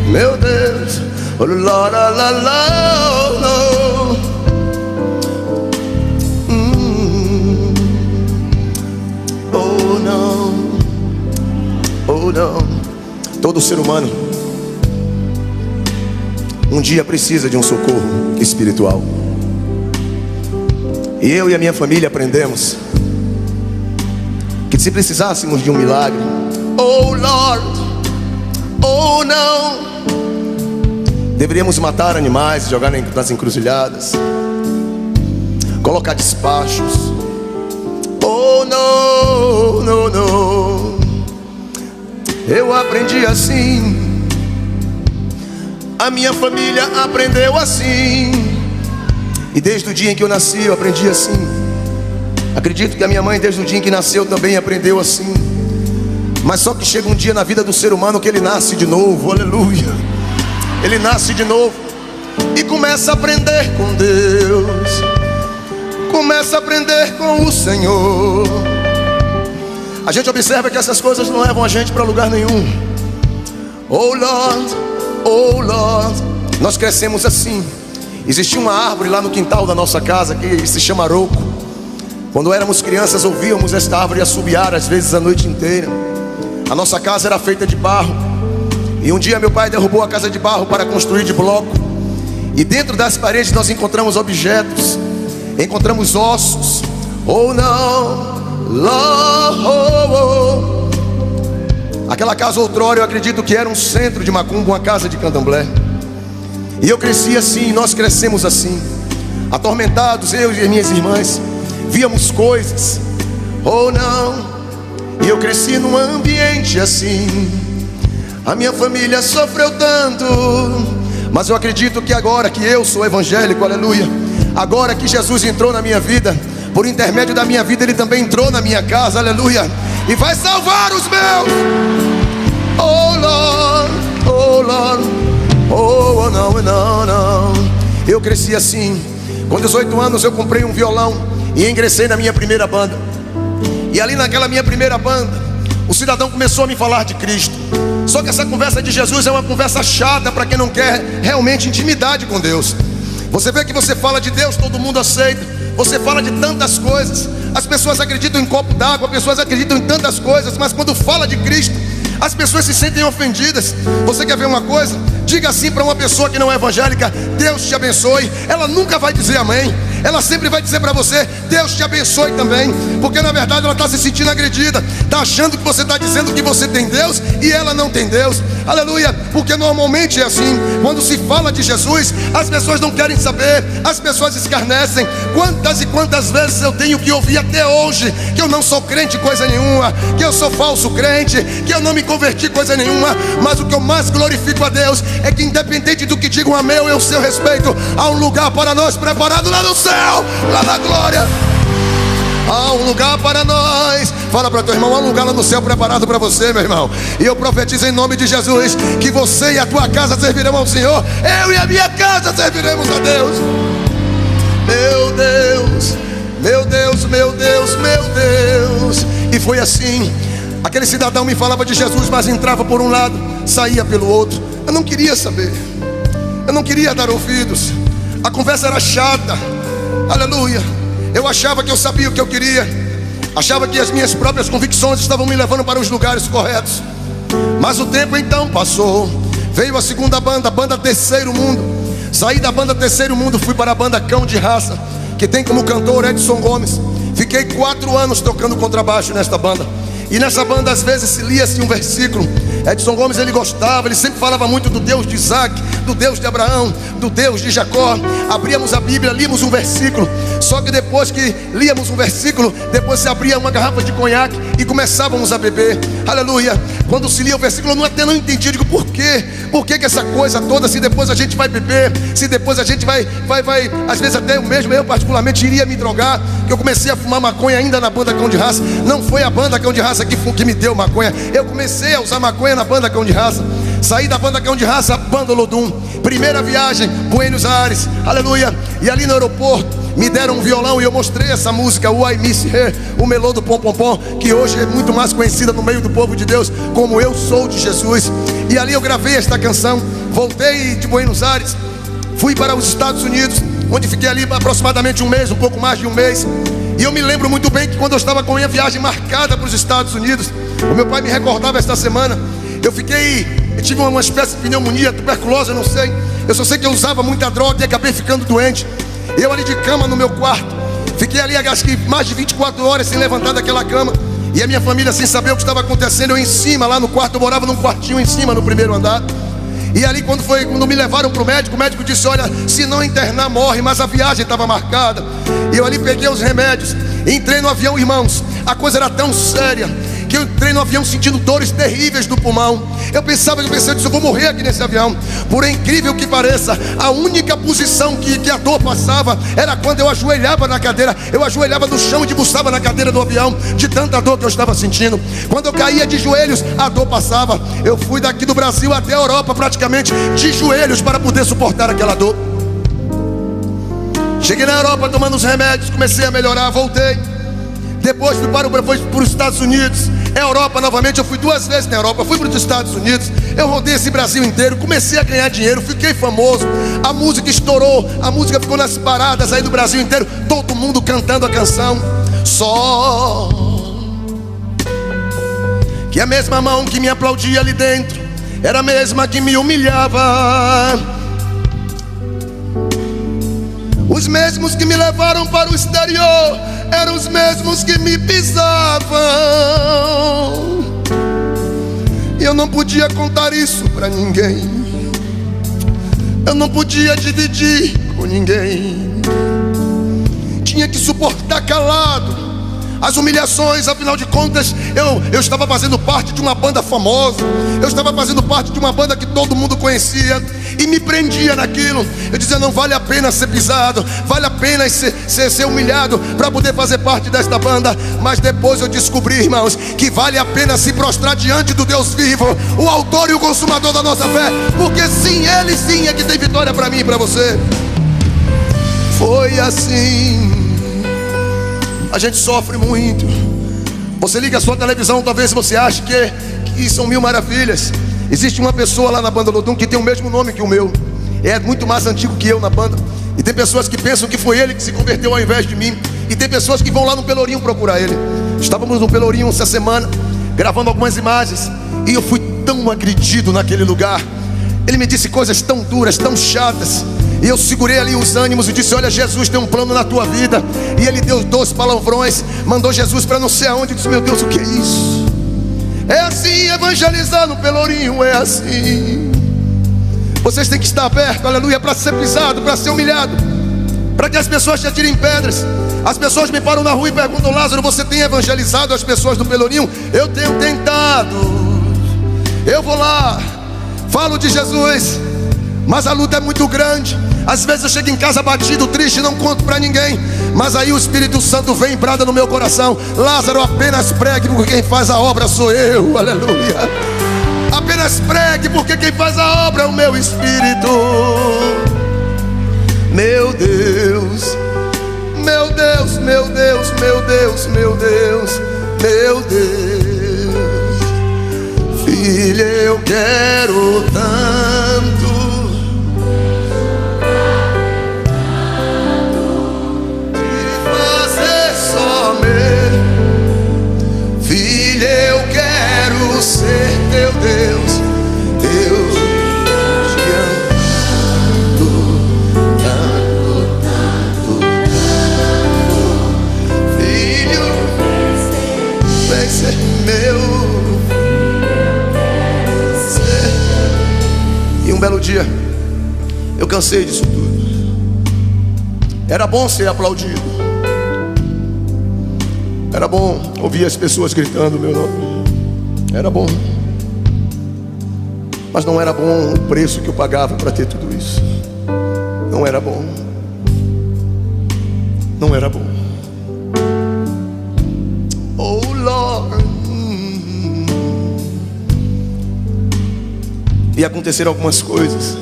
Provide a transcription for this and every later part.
Meu Deus, oh, lá, lá, lá, lá, oh, oh não, oh não. Todo ser humano um dia precisa de um socorro espiritual. E eu e a minha família aprendemos que se precisássemos de um milagre, oh Lord, oh não, deveríamos matar animais, jogar nas encruzilhadas, colocar despachos. Oh não, não, não. Eu aprendi assim, a minha família aprendeu assim, e desde o dia em que eu nasci eu aprendi assim. Acredito que a minha mãe desde o dia em que nasceu também aprendeu assim. Mas só que chega um dia na vida do ser humano que ele nasce de novo, aleluia. Ele nasce de novo e começa a aprender com Deus, começa a aprender com o Senhor. A gente observa que essas coisas não levam a gente para lugar nenhum. Oh Lord, oh Lord. Nós crescemos assim. Existia uma árvore lá no quintal da nossa casa que se chama aroco. Quando éramos crianças ouvíamos esta árvore assobiar às vezes a noite inteira. A nossa casa era feita de barro, e um dia meu pai derrubou a casa de barro para construir de bloco. E dentro das paredes nós encontramos objetos, encontramos ossos. Oh não, Lord, oh, oh. Aquela casa outrora eu acredito que era um centro de macumba, uma casa de candomblé. E eu cresci assim, nós crescemos assim, atormentados, eu e as minhas irmãs. Víamos coisas, oh não. E eu cresci num ambiente assim. A minha família sofreu tanto, mas eu acredito que agora que eu sou evangélico, aleluia, agora que Jesus entrou na minha vida, por intermédio da minha vida Ele também entrou na minha casa, aleluia, e vai salvar os meus. Oh Lord, oh Lord, oh não, não, não. Eu cresci assim. Com 18 anos eu comprei um violão e ingressei na minha primeira banda. E ali naquela minha primeira banda, o cidadão começou a me falar de Cristo. Só que essa conversa de Jesus é uma conversa chata para quem não quer realmente intimidade com Deus. Você vê que você fala de Deus, todo mundo aceita. Você fala de tantas coisas, as pessoas acreditam em copo d'água, as pessoas acreditam em tantas coisas, mas quando fala de Cristo, as pessoas se sentem ofendidas. Você quer ver uma coisa? Diga assim para uma pessoa que não é evangélica: Deus te abençoe. Ela nunca vai dizer amém. Ela sempre vai dizer para você: Deus te abençoe também. Porque na verdade ela está se sentindo agredida, está achando que você está dizendo que você tem Deus e ela não tem Deus. Aleluia. Porque normalmente é assim. Quando se fala de Jesus, as pessoas não querem saber, as pessoas escarnecem. Quantas e quantas vezes eu tenho que ouvir até hoje que eu não sou crente coisa nenhuma, que eu sou falso crente, que eu não me converti coisa nenhuma. Mas o que eu mais glorifico a Deus é que independente do que digam a meu e o seu respeito, há um lugar para nós preparado lá no céu, lá na glória. Há um lugar para nós. Fala para teu irmão: há um lugar lá no céu preparado para você, meu irmão. E eu profetizo em nome de Jesus que você e a tua casa servirão ao Senhor. Eu e a minha casa serviremos a Deus. Meu Deus, meu Deus, meu Deus, meu Deus. E foi assim. Aquele cidadão me falava de Jesus, mas entrava por um lado, saía pelo outro. Eu não queria saber, eu não queria dar ouvidos. A conversa era chata, aleluia. Eu achava que eu sabia o que eu queria, achava que as minhas próprias convicções estavam me levando para os lugares corretos. Mas o tempo então passou. Veio a segunda banda, a banda Terceiro Mundo. Saí da banda Terceiro Mundo, fui para a banda Cão de Raça, que tem como cantor Edson Gomes. Fiquei 4 anos tocando contrabaixo nesta banda. E nessa banda às vezes se lia-se um versículo. Edson Gomes, ele gostava, ele sempre falava muito do Deus de Isaac, do Deus de Abraão, do Deus de Jacó. Abríamos a Bíblia, líamos um versículo. Só que depois que líamos um versículo, depois se abria uma garrafa de conhaque e começávamos a beber. Aleluia. Quando se lia o versículo, eu até não entendi. Digo, por quê? Por que essa coisa toda? Se depois a gente vai beber, se depois a gente vai às vezes até eu particularmente iria me drogar. Que eu comecei a fumar maconha ainda na banda Cão de Raça. Não foi a banda Cão de Raça que me deu maconha. Eu comecei a usar maconha na banda Cão de Raça. Saí da banda Cão de Raça, banda Olodum. Primeira viagem, Buenos Aires, aleluia. E ali no aeroporto, me deram um violão e eu mostrei essa música, o I Miss Her, o melô do Pom Pom Pom, que hoje é muito mais conhecida no meio do povo de Deus como Eu Sou de Jesus. E ali eu gravei esta canção. Voltei de Buenos Aires, fui para os Estados Unidos, onde fiquei ali aproximadamente um mês, um pouco mais de um mês. E eu me lembro muito bem que quando eu estava com a minha viagem marcada para os Estados Unidos, o meu pai me recordava esta semana, eu tive uma espécie de pneumonia, tuberculose, eu não sei. Eu só sei que eu usava muita droga e acabei ficando doente. Eu ali de cama no meu quarto, fiquei ali acho que mais de 24 horas sem levantar daquela cama. E a minha família sem saber o que estava acontecendo. Eu em cima, lá no quarto, eu morava num quartinho em cima, no primeiro andar. E ali quando me levaram para o médico disse: olha, se não internar morre, mas a viagem estava marcada. E eu ali peguei os remédios, entrei no avião, irmãos. A coisa era tão séria que eu entrei no avião sentindo dores terríveis no pulmão. Eu disse, eu vou morrer aqui nesse avião. Por incrível que pareça, a única posição que a dor passava era quando eu ajoelhava na cadeira. Eu ajoelhava no chão e debruçava na cadeira do avião, de tanta dor que eu estava sentindo. Quando eu caía de joelhos, a dor passava. Eu fui daqui do Brasil até a Europa praticamente de joelhos para poder suportar aquela dor. Cheguei na Europa tomando os remédios, comecei a melhorar, voltei. Depois fui para os Estados Unidos, Europa novamente. Eu fui 2 vezes na Europa, fui para os Estados Unidos. Eu rodei esse Brasil inteiro, comecei a ganhar dinheiro, fiquei famoso. A música estourou, a música ficou nas paradas aí do Brasil inteiro, todo mundo cantando a canção. Só que a mesma mão que me aplaudia ali dentro era a mesma que me humilhava. Os mesmos que me levaram para o exterior eram os mesmos que me pisavam. E eu não podia contar isso para ninguém. Eu não podia dividir com ninguém. Tinha que suportar calado as humilhações. Afinal de contas, eu estava fazendo parte de uma banda famosa. Eu estava fazendo parte de uma banda que todo mundo conhecia. E me prendia naquilo. Eu dizia, não vale a pena ser pisado, vale a pena ser humilhado para poder fazer parte desta banda. Mas depois eu descobri, irmãos, que vale a pena se prostrar diante do Deus vivo, o autor e o consumador da nossa fé. Porque sim, Ele sim é que tem vitória para mim e para você. Foi assim. A gente sofre muito. Você liga a sua televisão, talvez você ache que são mil maravilhas. Existe uma pessoa lá na banda Lodum que tem o mesmo nome que o meu. É muito mais antigo que eu na banda. E tem pessoas que pensam que foi ele que se converteu ao invés de mim. E tem pessoas que vão lá no Pelourinho procurar ele. Estávamos no Pelourinho essa semana, gravando algumas imagens. E eu fui tão agredido naquele lugar. Ele me disse coisas tão duras, tão chatas. E eu segurei ali os ânimos e disse, olha, Jesus tem um plano na tua vida. E ele deu 2 palavrões, mandou Jesus para não sei aonde. Eu disse, meu Deus, o que é isso? É assim, evangelizar no Pelourinho, é assim. Vocês têm que estar abertos, aleluia, para ser pisado, para ser humilhado, para que as pessoas te atirem pedras. As pessoas me param na rua e perguntam, Lázaro, você tem evangelizado as pessoas do Pelourinho? Eu tenho tentado. Eu vou lá, falo de Jesus, mas a luta é muito grande. Às vezes eu chego em casa batido, triste, não conto para ninguém. Mas aí o Espírito Santo vem e brada no meu coração, Lázaro, apenas pregue, porque quem faz a obra sou eu, aleluia. Apenas pregue, porque quem faz a obra é o meu Espírito. Meu Deus, meu Deus, meu Deus, meu Deus, meu Deus, meu Deus. Filha, eu quero tanto ser teu Deus, eu te amo tanto, tanto, tanto. Filho, vem ser meu. E um belo dia, eu cansei disso tudo. Era bom ser aplaudido, era bom ouvir as pessoas gritando o meu nome. Era bom, mas não era bom o preço que eu pagava para ter tudo isso. Não era bom. Não era bom. Oh Lord. E aconteceram algumas coisas,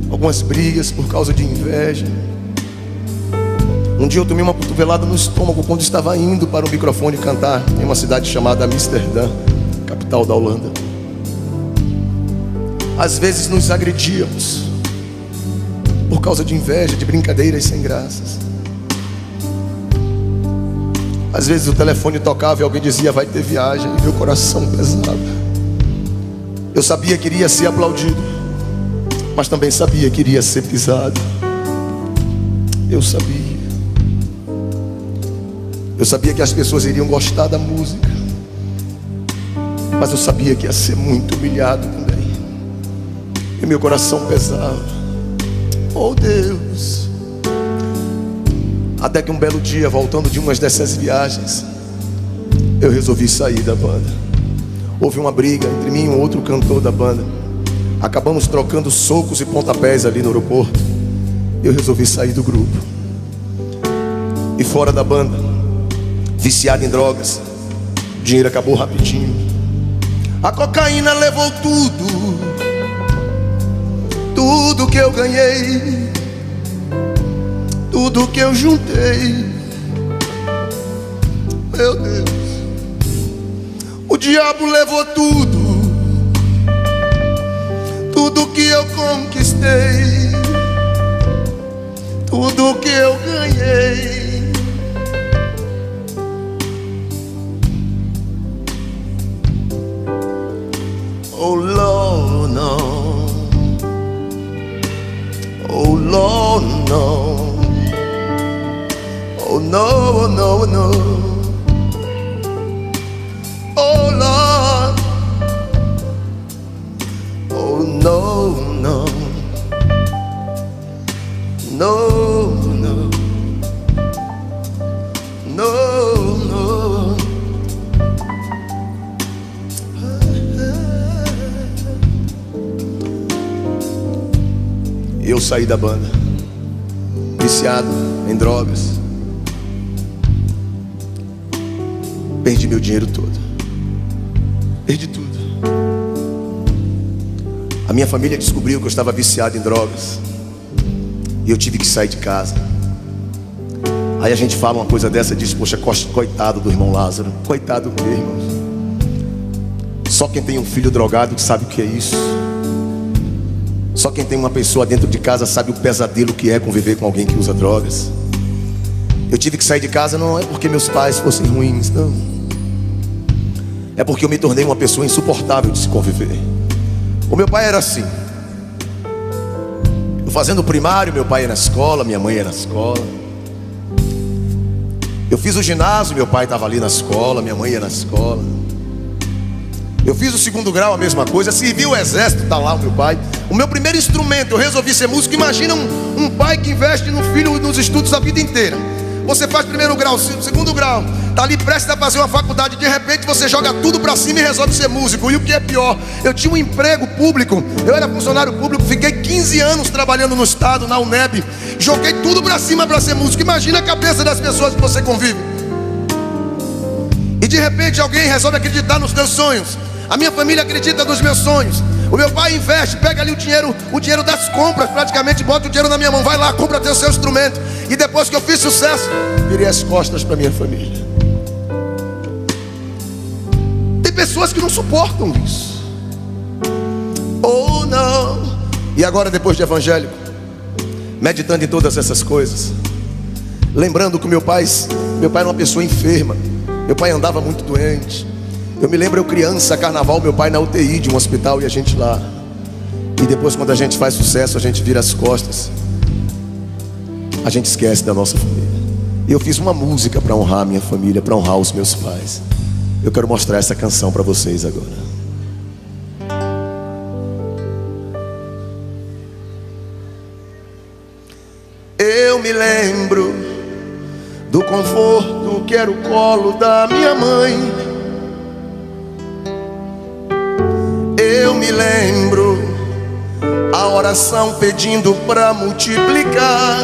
algumas brigas por causa de inveja, Um dia eu tomei uma cotovelada no estômago quando estava indo para o microfone cantar em uma cidade chamada Amsterdã, capital da Holanda. Às vezes nos agredíamos por causa de inveja, de brincadeiras sem graças. Às vezes o telefone tocava e alguém dizia: vai ter viagem, e meu coração pesava. Eu sabia que iria ser aplaudido, mas também sabia que iria ser pisado. Eu sabia que as pessoas iriam gostar da música, mas eu sabia que ia ser muito humilhado também. E meu coração pesava. Oh Deus. Até que um belo dia, voltando de uma dessas viagens, eu resolvi sair da banda. Houve uma briga entre mim e um outro cantor da banda. Acabamos trocando socos e pontapés ali no aeroporto. Eu resolvi sair do grupo. E fora da banda, viciado em drogas, o dinheiro acabou rapidinho. A cocaína levou tudo que eu ganhei, tudo que eu juntei. Meu Deus, o diabo levou tudo que eu conquistei, tudo que eu ganhei. Oh Lord, no. Oh Lord, no. Oh no, no, no. Oh Lord. Oh no, no. No, no. No, no. Eu saí da banda, viciado em drogas. Perdi meu dinheiro todo. Perdi tudo. A minha família descobriu que eu estava viciado em drogas e eu tive que sair de casa. Aí a gente fala uma coisa dessa e diz: poxa, coitado do irmão Lázaro. Coitado do meu irmão. Só quem tem um filho drogado sabe o que é isso. Só quem tem uma pessoa dentro de casa sabe o pesadelo que é conviver com alguém que usa drogas. Eu tive que sair de casa não é porque meus pais fossem ruins, não. É porque eu me tornei uma pessoa insuportável de se conviver. O meu pai era assim. Eu fazendo o primário, meu pai ia na escola, minha mãe ia na escola. Eu fiz o ginásio, meu pai estava ali na escola, minha mãe ia na escola. Eu fiz o segundo grau, a mesma coisa. Servi o exército, está lá o meu pai. O meu primeiro instrumento, eu resolvi ser músico. Imagina um pai que investe no filho nos estudos a vida inteira. Você faz primeiro grau, segundo grau, está ali prestes a fazer uma faculdade. De repente você joga tudo para cima e resolve ser músico. E o que é pior, eu tinha um emprego público. Eu era funcionário público, fiquei 15 anos trabalhando no estado, na UNEB. Joguei tudo para cima para ser músico. Imagina a cabeça das pessoas que você convive. E de repente alguém resolve acreditar nos teus sonhos. A minha família acredita nos meus sonhos. O meu pai investe, pega ali o dinheiro das compras, praticamente bota o dinheiro na minha mão. Vai lá, compra teu seu instrumento. E depois que eu fiz sucesso, virei as costas para minha família. Tem pessoas que não suportam isso. Oh não. E agora, depois de evangélico, meditando em todas essas coisas, lembrando que meu pai era uma pessoa enferma. Meu pai andava muito doente. Eu me lembro, eu criança, carnaval, meu pai na UTI de um hospital e a gente lá. E depois, quando a gente faz sucesso, a gente vira as costas. A gente esquece da nossa família. E eu fiz uma música para honrar a minha família, para honrar os meus pais. Eu quero mostrar essa canção para vocês agora. Eu me lembro do conforto que era o colo da minha mãe. Eu me lembro a oração pedindo para multiplicar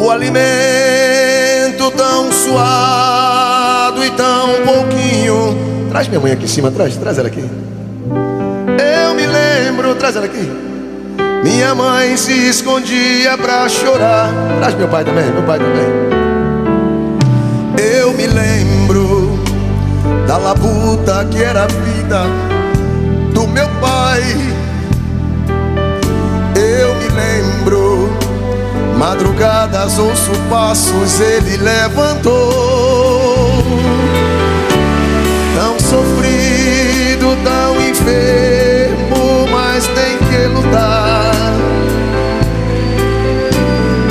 o alimento tão suado e tão pouquinho. Traz minha mãe aqui em cima, traz ela aqui. Eu me lembro, traz ela aqui. minha mãe se escondia pra chorar. Traz meu pai também, meu pai também. Eu me lembro da labuta que era a vida do meu pai. Eu me lembro, madrugadas ouço passos, ele levantou. Tão sofrido, tão enfermo, mas tem que lutar.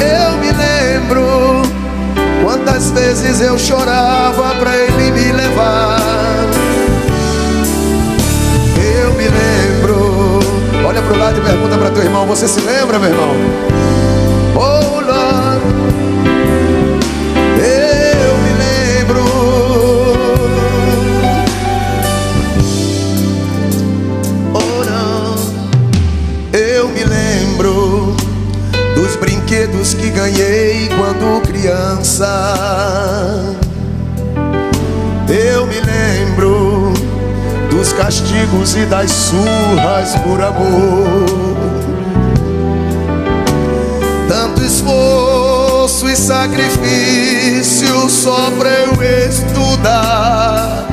Eu me lembro quantas vezes eu chorava pra ele me levar. Eu me lembro. Olha pro lado e pergunta pra teu irmão: você se lembra, meu irmão? Oh, Lord, eu me lembro. Oh, não. Eu me lembro dos brinquedos que ganhei quando criança. Eu me lembro dos castigos e das surras por amor. Tanto esforço e sacrifício só pra eu estudar.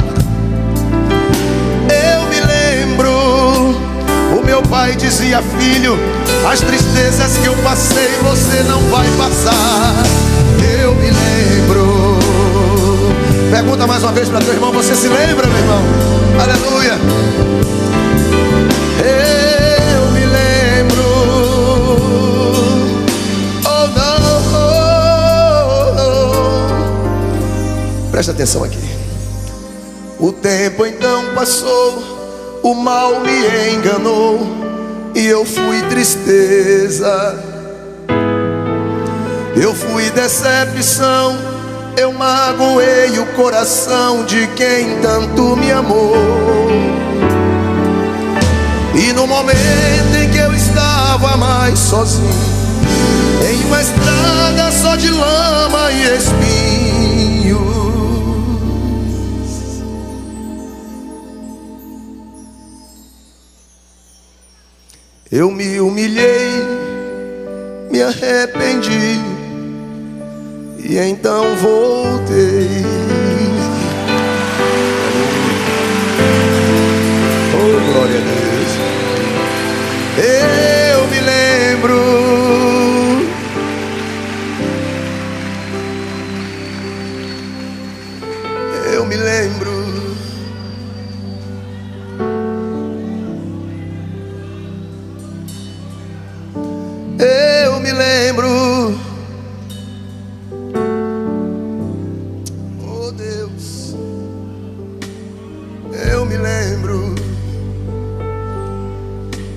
Eu me lembro, o meu pai dizia: filho, as tristezas que eu passei você não vai passar. Eu me lembro. Pergunta mais uma vez para teu irmão: você se lembra, meu irmão? Aleluia. Eu me lembro. Oh, não. Presta atenção aqui. O tempo então passou, o mal me enganou e eu fui tristeza. Eu fui decepção, eu magoei o coração de quem tanto me amou. E no momento em que eu estava mais sozinho, em uma estrada só de lama e espinhos, eu me humilhei, me arrependi e então voltei. Oh, glória a Deus. Eu me lembro. Eu me lembro. Eu me lembro. Eu me lembro.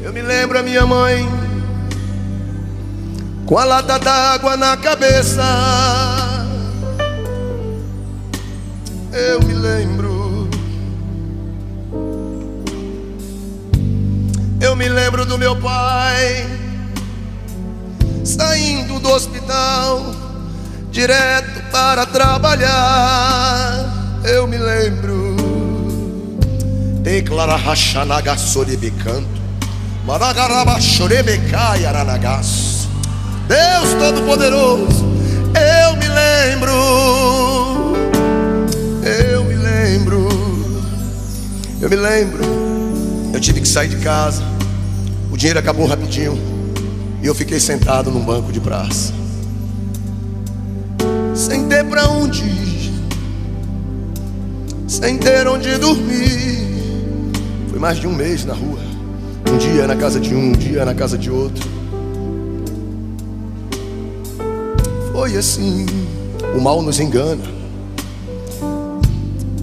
Eu me lembro a minha mãe com a lata d'água na cabeça. Eu me lembro. Eu me lembro do meu pai saindo do hospital direto para trabalhar. Eu me lembro. Declara rachanaga soribicanto, maragaraba chorebecai aranagaço. Deus Todo-Poderoso, eu me lembro. Eu me lembro. Eu me lembro. Eu tive que sair de casa, o dinheiro acabou rapidinho e eu fiquei sentado num banco de praça, sem ter pra onde ir, sem ter onde dormir. Foi mais de um mês na rua, um dia na casa de um dia na casa de outro. Foi assim. O mal nos engana.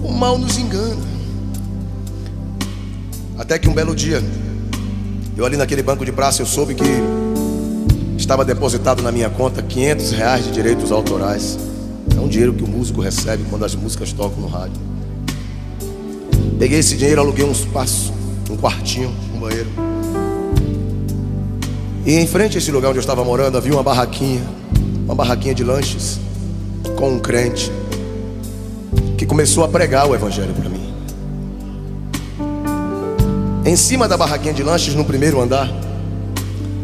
O mal nos engana. Até que um belo dia, eu ali naquele banco de praça, eu soube que estava depositado na minha conta R$500 de direitos autorais. É um dinheiro que o músico recebe quando as músicas tocam no rádio. Peguei esse dinheiro, aluguei um espaço, um quartinho, um banheiro. E em frente a esse lugar onde eu estava morando havia uma barraquinha de lanches com um crente que começou a pregar o evangelho para mim. Em cima da barraquinha de lanches, no primeiro andar,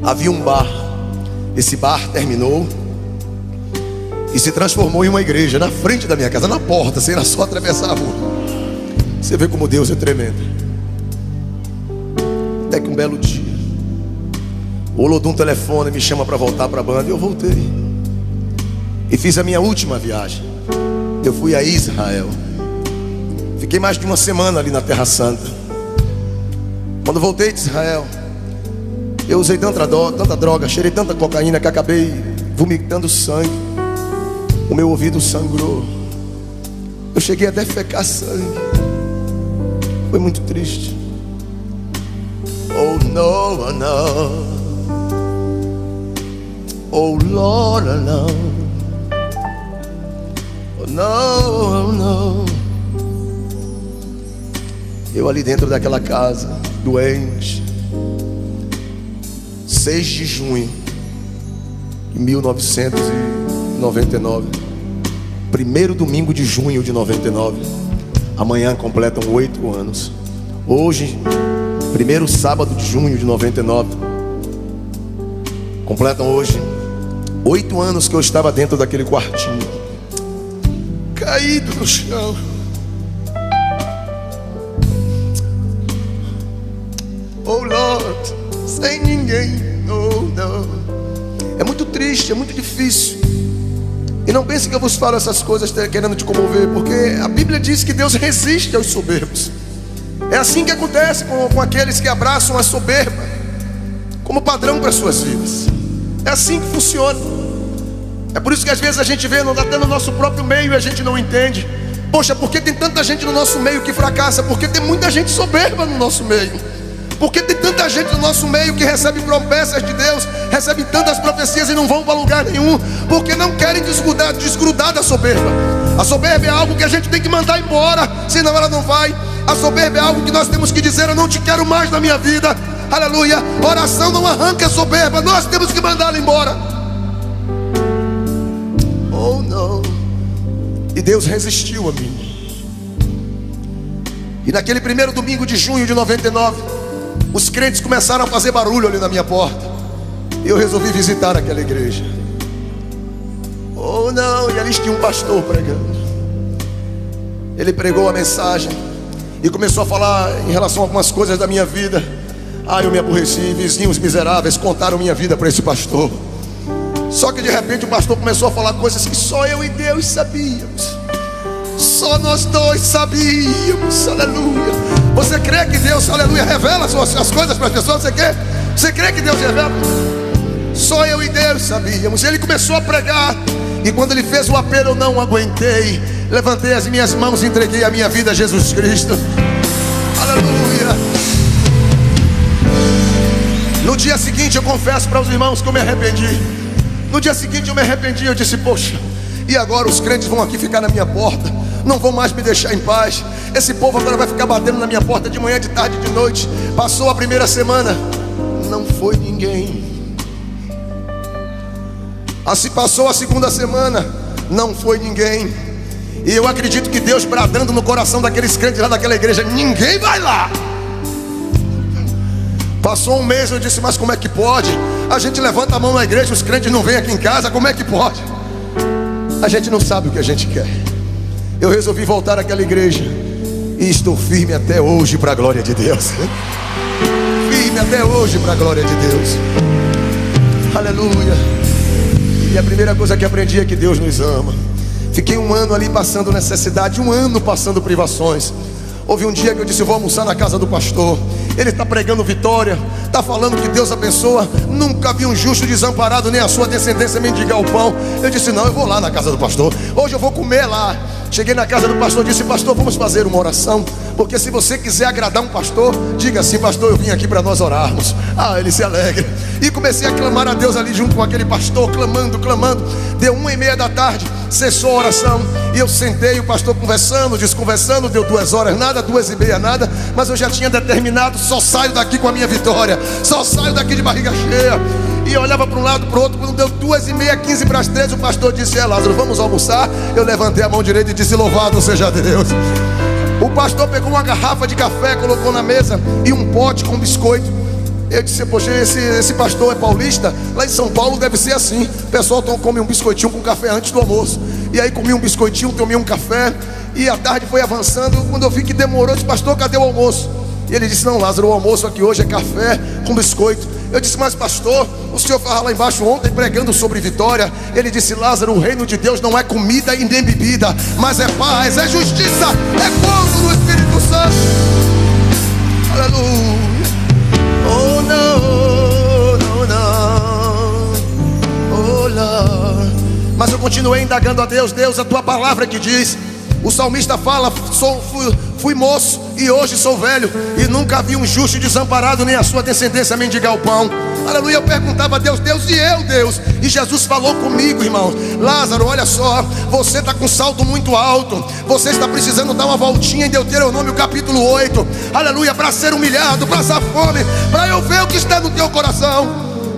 havia um bar. Esse bar terminou e se transformou em uma igreja na frente da minha casa, na porta, sem era só atravessar a rua. Você vê como Deus é tremendo. Até que um belo dia o Olodum telefone me chama para voltar para a banda. E eu voltei e fiz a minha última viagem. Eu fui a Israel. Fiquei mais de uma semana ali na Terra Santa. Quando voltei de Israel, eu usei tanta droga, cheirei tanta cocaína que acabei vomitando sangue. O meu ouvido sangrou. Eu cheguei até a fecar sangue. Foi muito triste. Oh no, no. Oh Lord, no. Oh no, no. Eu ali dentro daquela casa, doente. 6 de junho de 1999. Primeiro domingo de junho de 99. Amanhã completam 8 anos. Hoje, primeiro sábado de junho de 99. Completam hoje 8 anos que eu estava dentro daquele quartinho, caído no chão. Oh Lord, sem ninguém. Oh, não. É muito triste, é muito difícil. E não pense que eu vos falo essas coisas querendo te comover, porque a Bíblia diz que Deus resiste aos soberbos. É assim que acontece com aqueles que abraçam a soberba como padrão para as suas vidas. É assim que funciona. É por isso que às vezes a gente vê até no nosso próprio meio e a gente não entende. Poxa, por que tem tanta gente no nosso meio que fracassa? Porque tem muita gente soberba no nosso meio. Porque tem tanta gente no nosso meio que recebe promessas de Deus, recebe tantas profecias e não vão para lugar nenhum, porque não querem desgrudar da soberba. A soberba é algo que a gente tem que mandar embora, senão ela não vai. A soberba é algo que nós temos que dizer: eu não te quero mais na minha vida. Aleluia. Oração não arranca a soberba, nós temos que mandá-la embora. Oh não. E Deus resistiu a mim. E naquele primeiro domingo de junho de 99, os crentes começaram a fazer barulho ali na minha porta. E eu resolvi visitar aquela igreja. Oh não, e ali tinha um pastor pregando. Ele pregou a mensagem e começou a falar em relação a algumas coisas da minha vida. Eu me aborreci, vizinhos miseráveis contaram minha vida para esse pastor. Só que de repente o pastor começou a falar coisas que só eu e Deus sabíamos. Só nós dois sabíamos, aleluia. Você crê que Deus, aleluia, revela as coisas para as pessoas? Você crê que Deus revela? Só eu e Deus sabíamos. Ele começou a pregar, e quando ele fez o apelo eu não aguentei. Levantei as minhas mãos e entreguei a minha vida a Jesus Cristo. Aleluia. No dia seguinte eu confesso para os irmãos que eu me arrependi. No dia seguinte eu me arrependi. Eu disse: poxa, e agora os crentes vão aqui ficar na minha porta, não vão mais me deixar em paz. Esse povo agora vai ficar batendo na minha porta de manhã, de tarde, de noite. Passou a primeira semana, não foi ninguém. Assim passou a segunda semana, não foi ninguém. E eu acredito que Deus bradando no coração daqueles crentes lá daquela igreja: ninguém vai lá. Passou um mês, eu disse: mas como é que pode? A gente levanta a mão na igreja, os crentes não vêm aqui em casa, como é que pode? A gente não sabe o que a gente quer. Eu resolvi voltar àquela igreja e estou firme até hoje para a glória de Deus. Firme até hoje para a glória de Deus. Aleluia. E a primeira coisa que aprendi é que Deus nos ama. Fiquei um ano ali passando necessidade, um ano passando privações. Houve um dia que eu disse: eu vou almoçar na casa do pastor. Ele está pregando vitória, está falando que Deus abençoa. Nunca vi um justo desamparado, nem a sua descendência mendigar o pão. Eu disse: não, eu vou lá na casa do pastor. Hoje eu vou comer lá. Cheguei na casa do pastor e disse: pastor, vamos fazer uma oração, porque se você quiser agradar um pastor, diga assim: pastor, eu vim aqui para nós orarmos. Ele se alegra. E comecei a clamar a Deus ali junto com aquele pastor, clamando. Deu 1h30 da tarde, cessou a oração. E eu sentei, o pastor conversando, desconversando. Deu 2 horas, nada, 2h30, nada. Mas eu já tinha determinado: só saio daqui com a minha vitória, só saio daqui de barriga cheia. E eu olhava para um lado, para o outro. Quando deu 2h30, 15:13, o pastor disse: Lázaro, vamos almoçar? Eu levantei a mão direita e disse: louvado seja Deus. O pastor pegou uma garrafa de café, colocou na mesa, e um pote com biscoito. Eu disse, poxa, esse pastor é paulista. Lá em São Paulo deve ser assim. O pessoal come um biscoitinho com café antes do almoço. E aí comi um biscoitinho, tomei um café. E a tarde foi avançando. Quando eu vi que demorou, eu disse, pastor, cadê o almoço? E ele disse, não, Lázaro, o almoço aqui hoje é café com biscoito. Eu disse, mas pastor, o senhor estava lá embaixo ontem pregando sobre vitória. Ele disse, Lázaro, o reino de Deus não é comida e nem bebida, mas é paz, é justiça, é fogo no Espírito Santo. Aleluia. Oh não, não, não. Oh Lord. Mas eu continuei indagando a Deus. Deus, a tua palavra que diz. O salmista fala, fui moço e hoje sou velho, e nunca vi um justo desamparado, nem a sua descendência mendigar o pão. Aleluia. Eu perguntava a Deus, Deus, e eu, Deus? E Jesus falou comigo, irmãos. Lázaro, olha só, você está com salto muito alto. Você está precisando dar uma voltinha em Deuteronômio capítulo 8. Aleluia, para ser humilhado, para passar fome, para eu ver o que está no teu coração.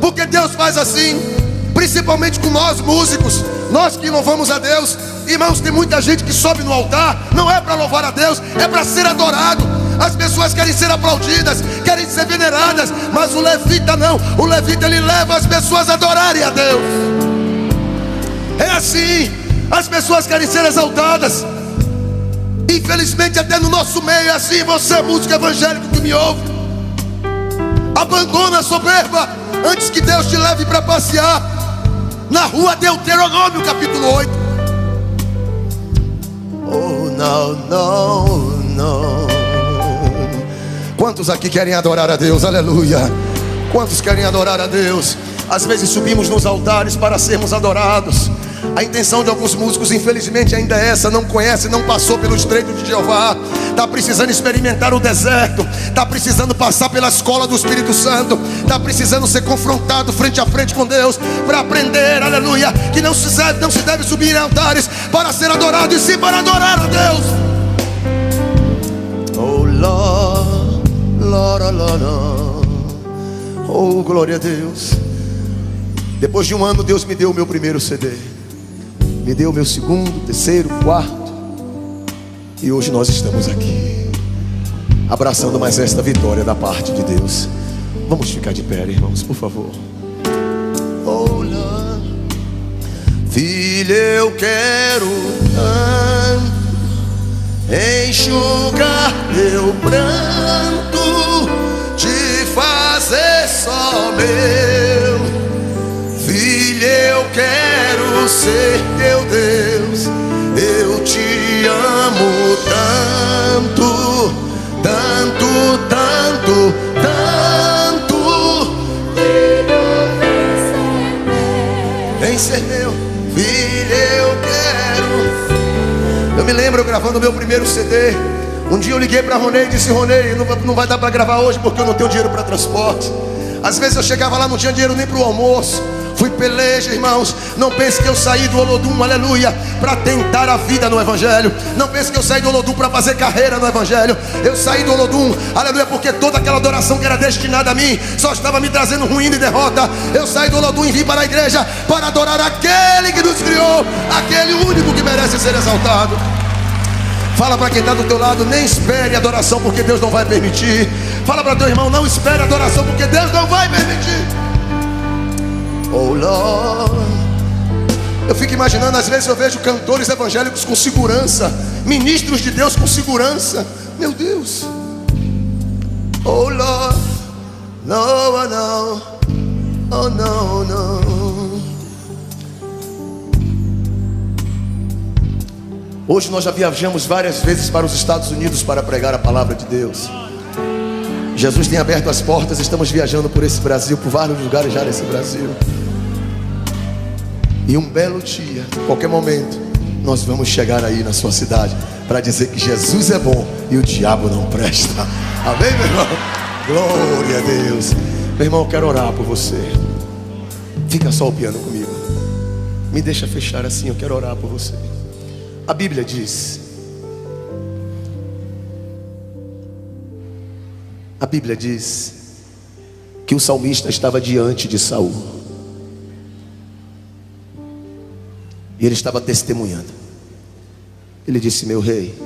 Porque Deus faz assim, principalmente com nós músicos, nós que louvamos a Deus. Irmãos, tem muita gente que sobe no altar, não é para louvar a Deus, é para ser adorado. As pessoas querem ser aplaudidas, querem ser veneradas, mas o levita não. O levita, ele leva as pessoas a adorarem a Deus. É assim, as pessoas querem ser exaltadas. Infelizmente até no nosso meio é assim. Você, músico evangélico que me ouve, abandona a soberba antes que Deus te leve para passear na rua Deuteronômio capítulo 8. Oh, não, não, não. Quantos aqui querem adorar a Deus? Aleluia. Quantos querem adorar a Deus? Às vezes subimos nos altares para sermos adorados. A intenção de alguns músicos, infelizmente, ainda é essa. Não conhece, não passou pelo estreito de Jeová. Está precisando experimentar o deserto. Está precisando passar pela escola do Espírito Santo. Está precisando ser confrontado frente a frente com Deus, para aprender, aleluia, que não se deve subir em altares para ser adorado, e sim para adorar a Deus. Oh Lord, Lord, Lord, Lord. Oh, glória a Deus. Depois de um ano, Deus me deu o meu primeiro CD. Me deu o meu segundo, terceiro, quarto. E hoje nós estamos aqui, abraçando mais esta vitória da parte de Deus. Vamos ficar de pé, irmãos, por favor. Oh, Lord. Filho, eu quero enxugar teu pranto, te fazer só meu. Filho, eu quero ser teu Deus. Eu te amo tanto, tanto, tanto, tanto. Vem ser meu. Filho, eu quero. Eu me lembro eu gravando o meu primeiro CD. Um dia eu liguei para Ronei e disse, Ronei, não vai dar para gravar hoje porque eu não tenho dinheiro para transporte. Às vezes eu chegava lá, não tinha dinheiro nem para o almoço. Fui peleja, irmãos. Não pense que eu saí do Olodum, aleluia, para tentar a vida no Evangelho. Não pense que eu saí do Olodum para fazer carreira no Evangelho. Eu saí do Olodum, aleluia, porque toda aquela adoração que era destinada a mim só estava me trazendo ruína e derrota. Eu saí do Olodum e vim para a igreja para adorar aquele que nos criou, aquele único que merece ser exaltado. Fala para quem está do teu lado, nem espere adoração, porque Deus não vai permitir. Fala para teu irmão, não espere adoração, porque Deus não vai permitir. Oh Lord. Eu fico imaginando, às vezes eu vejo cantores evangélicos com segurança, ministros de Deus com segurança. Meu Deus. Oh Lord. No, no. Oh no, no. Hoje nós já viajamos várias vezes para os Estados Unidos para pregar a palavra de Deus. Jesus tem aberto as portas, estamos viajando por esse Brasil, por vários lugares já nesse Brasil. E um belo dia, qualquer momento, nós vamos chegar aí na sua cidade para dizer que Jesus é bom e o diabo não presta. Amém, meu irmão? Glória a Deus. Meu irmão, eu quero orar por você. Fica só o piano comigo. Me deixa fechar assim, eu quero orar por você. A Bíblia diz, que o salmista estava diante de Saul e ele estava testemunhando. Ele disse, meu rei,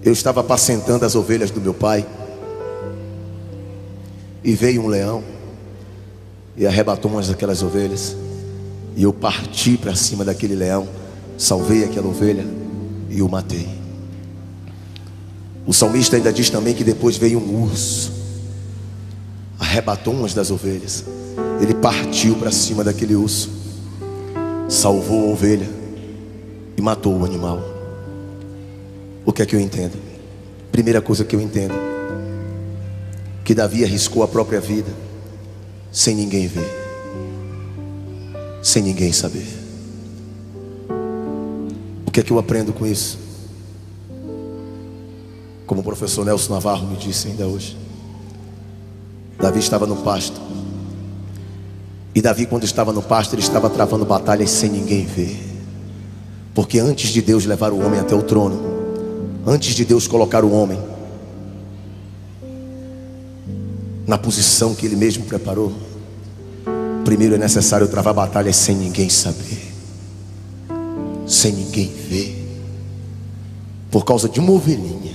eu estava apacentando as ovelhas do meu pai E veio um leão e arrebatou umas daquelas ovelhas. E eu parti para cima daquele leão, salvei aquela ovelha e o matei. O salmista ainda diz também que depois veio um urso, arrebatou umas das ovelhas. Ele partiu para cima daquele urso, salvou a ovelha e matou o animal. O que é que eu entendo? Primeira coisa que eu entendo, que Davi arriscou a própria vida sem ninguém ver, sem ninguém saber. O que é que eu aprendo com isso? Como o professor Nelson Navarro me disse ainda hoje, Davi estava no pasto. E Davi, quando estava no pasto, ele estava travando batalhas sem ninguém ver. Porque antes de Deus levar o homem até o trono, antes de Deus colocar o homem na posição que Ele mesmo preparou, primeiro é necessário travar batalhas sem ninguém saber, sem ninguém ver. Por causa de uma ovelhinha,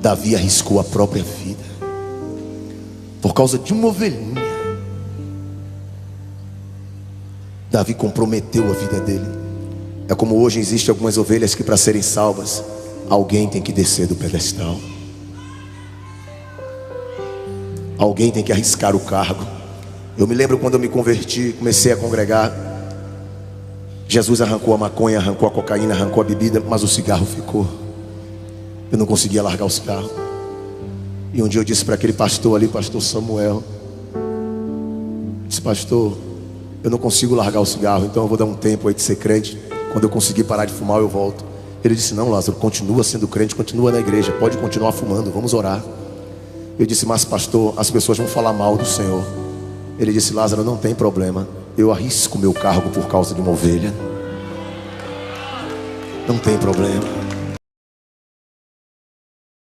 Davi arriscou a própria vida. Por causa de uma ovelhinha, Davi comprometeu a vida dele. É como hoje existem algumas ovelhas que, para serem salvas, alguém tem que descer do pedestal, alguém tem que arriscar o cargo. Eu me lembro quando eu me converti, comecei a congregar, Jesus arrancou a maconha, arrancou a cocaína, arrancou a bebida, mas o cigarro ficou. Eu não conseguia largar o cigarro. E um dia eu disse para aquele pastor ali, pastor Samuel, disse: pastor, eu não consigo largar o cigarro, então eu vou dar um tempo aí de ser crente. Quando eu conseguir parar de fumar, eu volto. Ele disse: não, Lázaro, continua sendo crente, continua na igreja, pode continuar fumando, vamos orar. Eu disse: mas pastor, as pessoas vão falar mal do Senhor. Ele disse: Lázaro, não tem problema, eu arrisco meu cargo por causa de uma ovelha. Não tem problema.